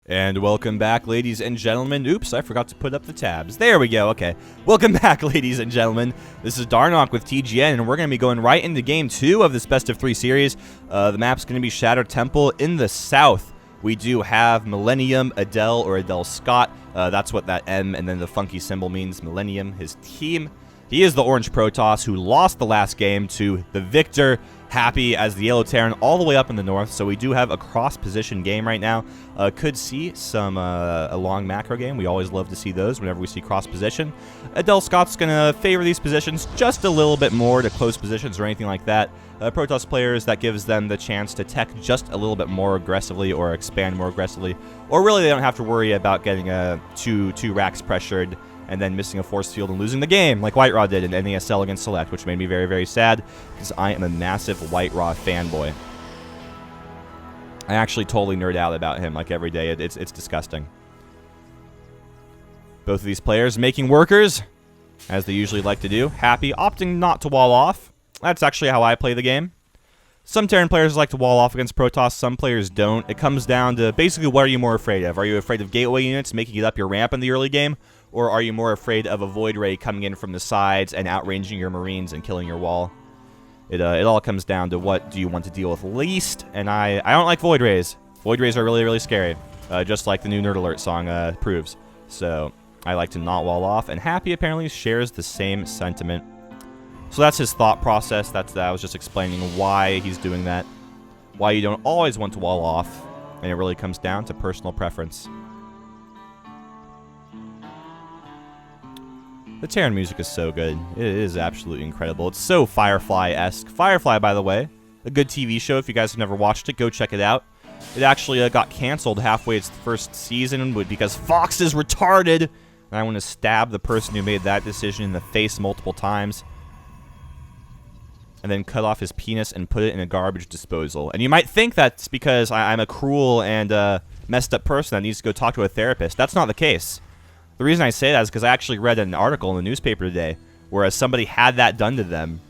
And welcome back, ladies and gentlemen. Oops, I forgot to put up the tabs. There we go, okay. Welcome back, ladies and gentlemen. This is Darnock with TGN, and we're going to be going right into Game 2 of this Best of 3 series. The map's going to be Shattered Temple in the south. We do have Millennium, Adel, or Adel Scott. That's what that M and then the funky symbol means, Millennium, his team. He is the orange Protoss who lost the last game to the victor, Happy, as the Adel Terran all the way up in the north. So we do have a cross-position game right now. Could see some a long macro game. We always love to see those whenever we see cross-position. Adel Scott's going to favor these positions just a little bit more to close positions or anything like that. Protoss players, that gives them the chance to tech just a little bit more aggressively or expand more aggressively. Or really they don't have to worry about getting two racks pressured and then missing a force field and losing the game, like White Raw did in NASL against Select, which made me very, very sad, because I am a massive White Raw fanboy. I actually totally nerd out about him, like, every day. It's disgusting. Both of these players making workers, as they usually like to do. Happy opting not to wall off. That's actually how I play the game. Some Terran players like to wall off against Protoss, some players don't. It comes down to basically what are you more afraid of? Are you afraid of gateway units making it up your ramp in the early game? Or are you more afraid of a Void Ray coming in from the sides and outranging your Marines and killing your wall? It all comes down to what do you want to deal with least, and I don't like Void Rays. Void Rays are really, really scary, just like the new Nerd Alert song proves. So I like to not wall off, and Happy apparently shares the same sentiment. So that's his thought process. I was just explaining why he's doing that, why you don't always want to wall off, and it really comes down to personal preference. The Terran music is so good. It is absolutely incredible. It's so Firefly-esque. Firefly, by the way, a good TV show. If you guys have never watched it, go check it out. It actually got canceled halfway its first season because Fox is retarded. And I want to stab the person who made that decision in the face multiple times. And then cut off his penis and put it in a garbage disposal. And you might think that's because I'm a cruel and messed up person that needs to go talk to a therapist. That's not the case. The reason I say that is because I actually read an article in the newspaper today where somebody had that done to them.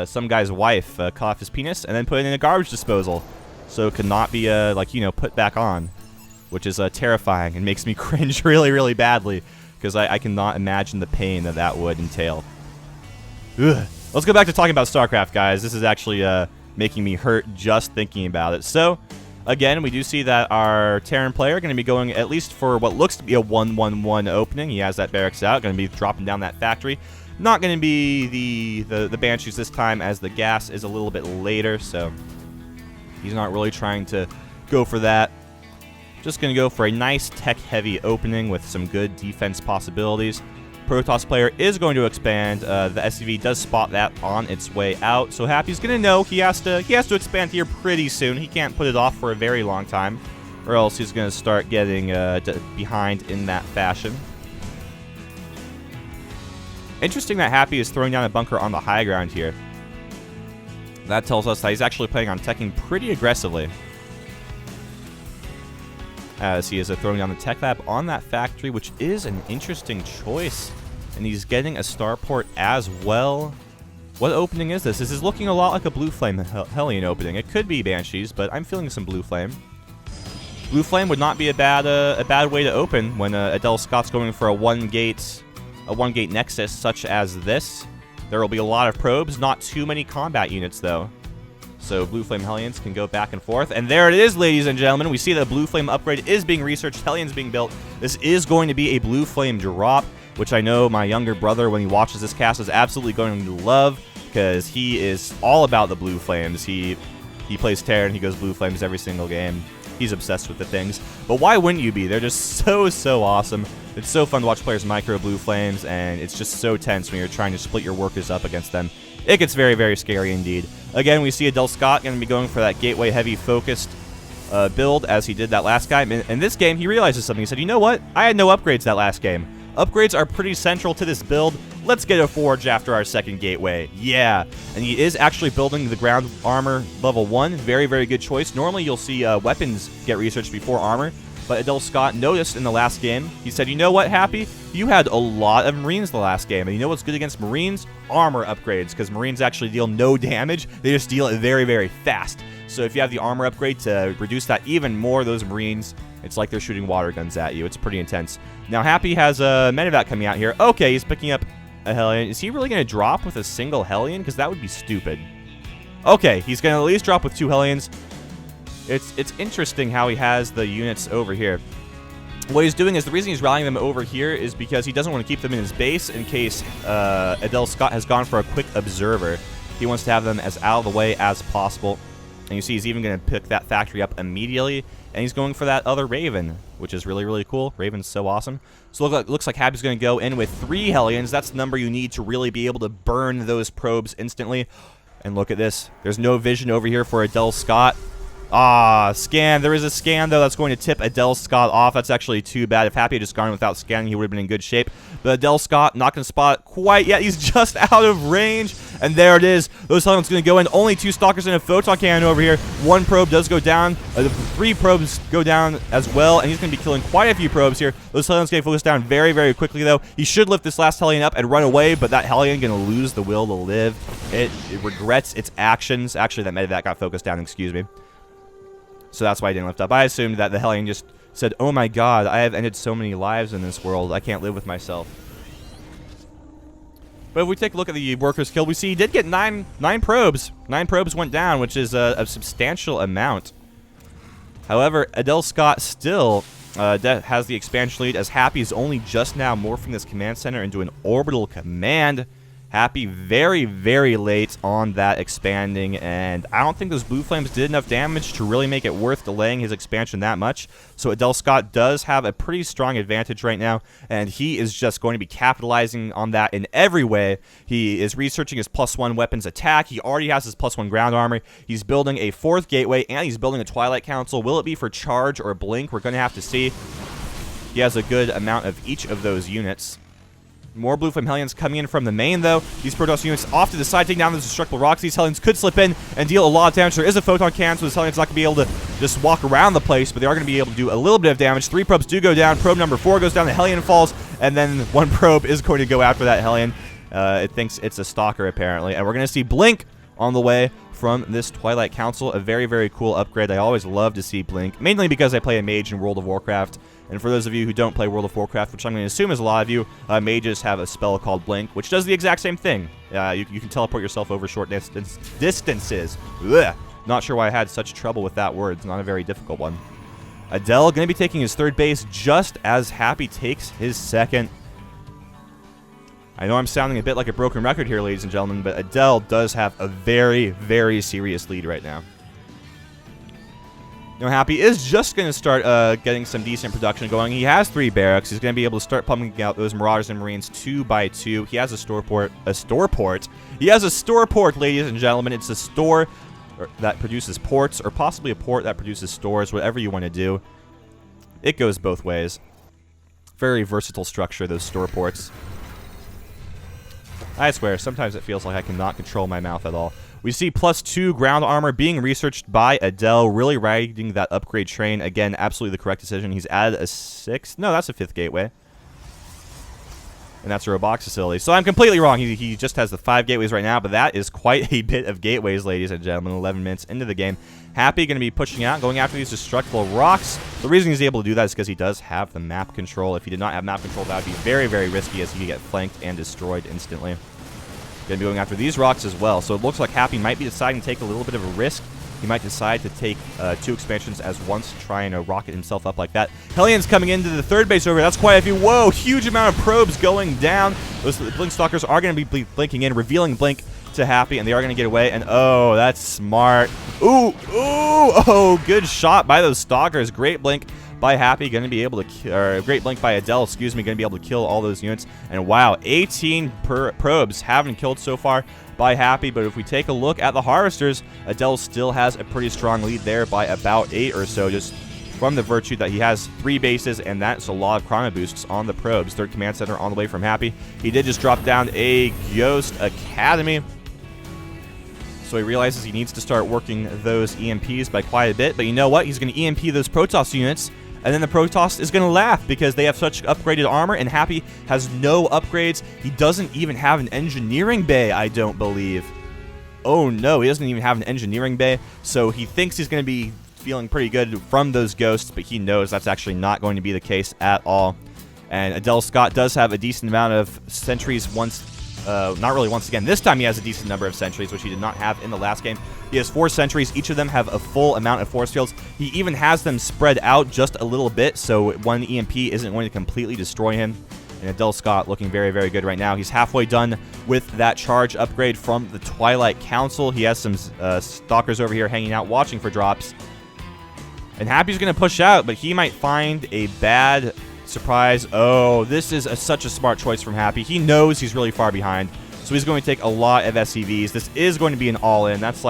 Some guy's wife cut off his penis and then put it in a garbage disposal so it could not be, put back on, which is terrifying and makes me cringe really, really badly because I cannot imagine the pain that would entail. Ugh. Let's go back to talking about StarCraft, guys. This is actually making me hurt just thinking about it. So, again, we do see that our Terran player going to be going at least for what looks to be a 1-1-1 opening. He has that barracks out, going to be dropping down that factory. Not going to be the Banshees this time, as the gas is a little bit later, so he's not really trying to go for that. Just going to go for a nice tech-heavy opening with some good defense possibilities. Protoss player is going to expand. The SCV does spot that on its way out, so Happy's going to know he has to expand here pretty soon. He can't put it off for a very long time, or else he's going to start getting behind in that fashion. Interesting that Happy is throwing down a bunker on the high ground here. That tells us that he's actually planning on teching pretty aggressively, as he is throwing down the tech lab on that factory, which is an interesting choice. And he's getting a starport as well. What opening is this? This is looking a lot like a Blue Flame Hellion opening. It could be Banshees, but I'm feeling some Blue Flame. Blue Flame would not be a bad way to open when Adel Scott's going for a one-gate nexus such as this. There will be a lot of probes, not too many combat units though. So Blue Flame Hellions can go back and forth. And there it is, ladies and gentlemen. We see that Blue Flame upgrade is being researched. Hellions being built. This is going to be a Blue Flame drop, which I know my younger brother, when he watches this cast, is absolutely going to love, because he is all about the Blue Flames. He plays Terran. He goes Blue Flames every single game. He's obsessed with the things. But why wouldn't you be? They're just so awesome. It's so fun to watch players micro Blue Flames, and it's just so tense when you're trying to split your workers up against them. It gets very, very scary indeed. Again, we see Adel Scott going to be going for that gateway heavy focused build as he did that last game. In this game, he realizes something. He said, you know what? I had no upgrades that last game. Upgrades are pretty central to this build. Let's get a forge after our second gateway. Yeah. And he is actually building the ground armor level 1. Very, very good choice. Normally, you'll see weapons get researched before armor. But Adel Scott noticed in the last game, he said, you know what, Happy? You had a lot of Marines the last game. And you know what's good against Marines? Armor upgrades. Because Marines actually deal no damage. They just deal it very, very fast. So if you have the armor upgrade to reduce that even more, those Marines, it's like they're shooting water guns at you. It's pretty intense. Now, Happy has a medevac coming out here. Okay, he's picking up a Hellion. Is he really going to drop with a single Hellion? Because that would be stupid. Okay, he's going to at least drop with 2 Hellions. It's interesting how he has the units over here. What he's doing is, the reason he's rallying them over here is because he doesn't want to keep them in his base in case Adel Scott has gone for a quick observer. He wants to have them as out of the way as possible. And you see he's even going to pick that factory up immediately. And he's going for that other Raven, which is really, really cool. Raven's so awesome. So looks like Happy's going to go in with 3 Hellions. That's the number you need to really be able to burn those probes instantly. And look at this. There's no vision over here for Adel Scott. Ah, scan. There is a scan, though, that's going to tip Adel Scott off. That's actually too bad. If Happy had just gone without scanning, he would have been in good shape. But Adel Scott not going to spot it quite yet. He's just out of range. And there it is. Those Hellions going to go in. Only 2 Stalkers and a Photon Cannon over here. 1 probe does go down. 3 probes go down as well. And he's going to be killing quite a few probes here. Those Hellions getting focused down very, very quickly, though. He should lift this last Hellion up and run away. But that Hellion going to lose the will to live. It regrets its actions. Actually, that medevac got focused down. Excuse me. So that's why I didn't lift up. I assumed that the Hellion just said, oh my god, I have ended so many lives in this world. I can't live with myself. But if we take a look at the workers killed, we see he did get 9 probes. 9 probes went down, which is a substantial amount. However, Adel Scott still has the expansion lead, as Happy is only just now morphing this command center into an orbital command. Happy very, very late on that expanding, and I don't think those blue flames did enough damage to really make it worth delaying his expansion that much. So Adel Scott does have a pretty strong advantage right now, and he is just going to be capitalizing on that in every way. He is researching his +1 weapons attack. He already has his +1 ground armor. He's building a 4th gateway, and he's building a Twilight Council. Will it be for charge or blink? We're going to have to see. He has a good amount of each of those units. More Blue Flame Hellions coming in from the main, though. These Protoss units off to the side, taking down those destructible rocks. These Hellions could slip in and deal a lot of damage. There is a Photon Cannon, so this Hellion's not going to be able to just walk around the place, but they are going to be able to do a little bit of damage. 3 probes do go down. Probe number 4 goes down. The Hellion falls, and then 1 probe is going to go after that Hellion. It thinks it's a Stalker, apparently. And we're going to see Blink on the way from this Twilight Council. A very, very cool upgrade. I always love to see Blink, mainly because I play a mage in World of Warcraft. And for those of you who don't play World of Warcraft, which I'm going to assume is a lot of you, mages have a spell called Blink, which does the exact same thing. You can teleport yourself over short distances. Ugh. Not sure why I had such trouble with that word. It's not a very difficult one. Adel going to be taking his 3rd base just as Happy takes his 2nd. I know I'm sounding a bit like a broken record here, ladies and gentlemen, but Adel does have a very, very serious lead right now. Now, Happy is just going to start getting some decent production going. He has 3 barracks. He's going to be able to start pumping out those Marauders and Marines 2 by 2. He has a store port. He has a store port, ladies and gentlemen. It's a store that produces ports, or possibly a port that produces stores, whatever you want to do. It goes both ways. Very versatile structure, those store ports. I swear, sometimes it feels like I cannot control my mouth at all. We see +2 ground armor being researched by Adel, really riding that upgrade train. Again, absolutely the correct decision. He's added a 6th. No, that's a 5th gateway. And that's a robotics facility. So I'm completely wrong. He just has the 5 gateways right now, but that is quite a bit of gateways, ladies and gentlemen. 11 minutes into the game. Happy going to be pushing out, going after these destructible rocks. The reason he's able to do that is because he does have the map control. If he did not have map control, that would be very, very risky, as he could get flanked and destroyed instantly. Going to be going after these rocks as well. So it looks like Happy might be deciding to take a little bit of a risk. He might decide to take 2 expansions as once, try and rocket himself up like that. Hellion's coming into the 3rd base over. That's quite a few. Whoa, huge amount of probes going down. Those Blink Stalkers are going to be blinking in, revealing Blink to Happy, and they are going to get away. And oh, that's smart. Ooh, oh, good shot by those Stalkers. Great Blink by Happy, going to be able to, or great Blink by Adel, excuse me, going to be able to kill all those units. And wow, 18 probes haven't killed so far by Happy, but if we take a look at the Harvesters, Adel still has a pretty strong lead there by about 8 or so, just from the virtue that he has 3 bases, and that's a lot of chrono boosts on the probes. 3rd command center on the way from Happy. He did just drop down a Ghost Academy, so he realizes he needs to start working those EMPs by quite a bit, but you know what? He's going to EMP those Protoss units, and then the Protoss is going to laugh because they have such upgraded armor, and Happy has no upgrades. He doesn't even have an engineering bay, I don't believe. oh no, he doesn't even have an engineering bay, so he thinks he's going to be feeling pretty good from those ghosts, but he knows that's actually not going to be the case at all. And Adel Scott does have a decent amount of sentries once, not really once again. This time he has a decent number of sentries, which he did not have in the last game. He has 4 sentries. Each of them have a full amount of force fields. He even has them spread out just a little bit, so one EMP isn't going to completely destroy him. And Adel Scott looking very, very good right now. He's halfway done with that charge upgrade from the Twilight Council. He has some stalkers over here hanging out, watching for drops. And Happy's going to push out, but he might find a bad surprise. Oh, this is such a smart choice from Happy. He knows he's really far behind, so he's going to take a lot of SCVs. This is going to be an all-in. That's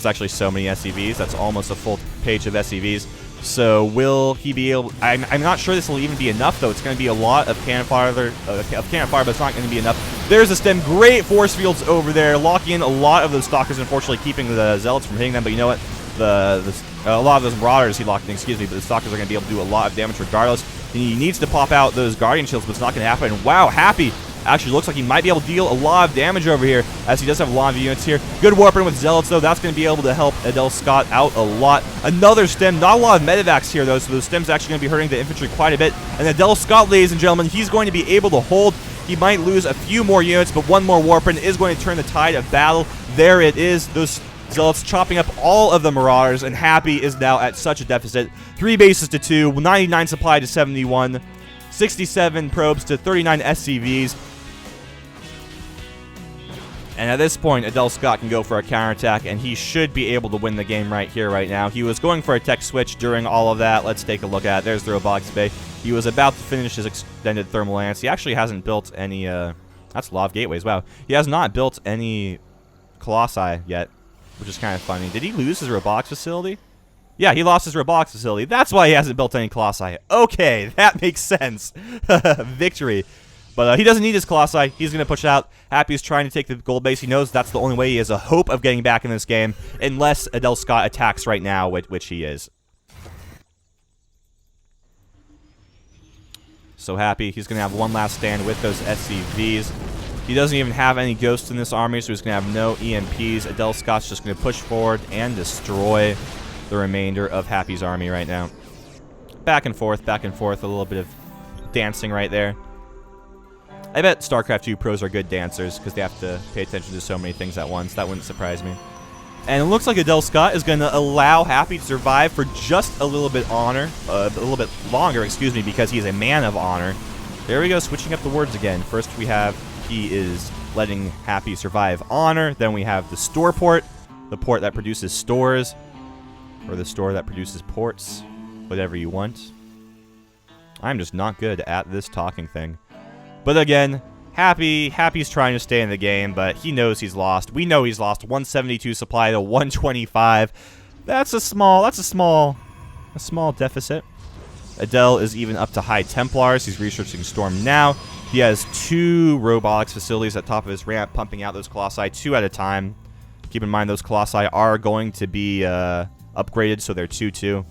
actually so many SCVs. That's almost a full page of SCVs. So will he be able... I'm not sure this will even be enough, though. It's going to be a lot of cannon fire, but it's not going to be enough. There's a stem. Great force fields over there, locking in a lot of those stalkers, unfortunately keeping the zealots from hitting them. But you know what? A lot of those marauders he locked in, excuse me, but the stalkers are going to be able to do a lot of damage regardless. He needs to pop out those guardian shields, but it's not going to happen. And wow, Happy actually looks like he might be able to deal a lot of damage over here, as he does have a lot of units here. Good warping with zealots, though. That's going to be able to help Adel Scott out a lot. Another stem. Not a lot of medevacs here, though, so those stems actually going to be hurting the infantry quite a bit. And Adel Scott, ladies and gentlemen, he's going to be able to hold. He might lose a few more units, but one more warping is going to turn the tide of battle. There it is. Those zealots chopping up all of the marauders, and Happy is now at such a deficit. 3 bases to 2, 99 supply to 71, 67 probes to 39 SCVs. And at this point, Adel Scott can go for a counterattack, and he should be able to win the game right here, right now. He was going for a tech switch during all of that. Let's take a look at it. There's the robotics bay. He was about to finish his extended thermal lance. He actually hasn't built any, that's Law of Gateways, wow. He has not built any Colossi yet, which is kind of funny. Did he lose his robotics facility? Yeah, he lost his robotics facility. That's why he hasn't built any Colossi. Okay, that makes sense. Victory. But he doesn't need his Colossi. He's going to push out. Happy's trying to take the gold base. He knows that's the only way he has a hope of getting back in this game, unless Adel Scott attacks right now, which he is. So Happy, he's going to have one last stand with those SCVs. He doesn't even have any ghosts in this army, so he's going to have no EMPs. Adel Scott's just going to push forward and destroy the remainder of Happy's army right now. Back and forth, a little bit of dancing right there. I bet StarCraft 2 pros are good dancers because they have to pay attention to so many things at once. That wouldn't surprise me. And it looks like Adel Scott is going to allow Happy to survive for just a little bit longer, excuse me, because he's a man of honor. There we go, switching up the words again. First we have he is letting Happy survive honor. Then we have the store port, the port that produces stores, or the store that produces ports, whatever you want. I'm just not good at this talking thing. But again, Happy's trying to stay in the game, but he knows he's lost. We know he's lost. 172 supply to 125. That's a small deficit. Adel is even up to high Templars. He's researching Storm now. He has 2 robotics facilities at top of his ramp, pumping out those Colossi 2 at a time. Keep in mind those Colossi are going to be upgraded, so they're 2-2.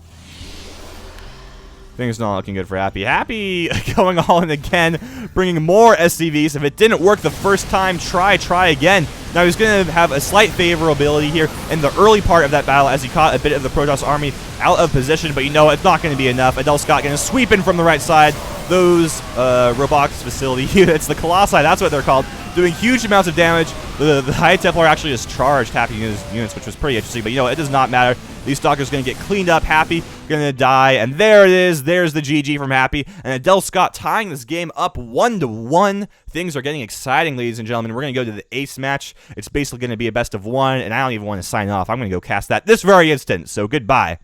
Things not looking good for Happy. Happy going all in again, bringing more SCVs. If it didn't work the first time, try again. Now he's going to have a slight favorability here in the early part of that battle as he caught a bit of the Protoss army out of position, but you know it's not going to be enough. Adel Scott going to sweep in from the right side. Those robotics facility units, the Colossi, that's what they're called, doing huge amounts of damage. The High Templar actually just charged Happy units, which was pretty interesting, but you know, it does not matter. These stalkers going to get cleaned up. Happy going to die, and there it is. There's the GG from Happy, and Adel Scott tying this game up 1-1. Things are getting exciting, ladies and gentlemen. We're going to go to the ace match. It's basically going to be a best of 1, and I don't even want to sign off. I'm going to go cast that this very instant, so goodbye.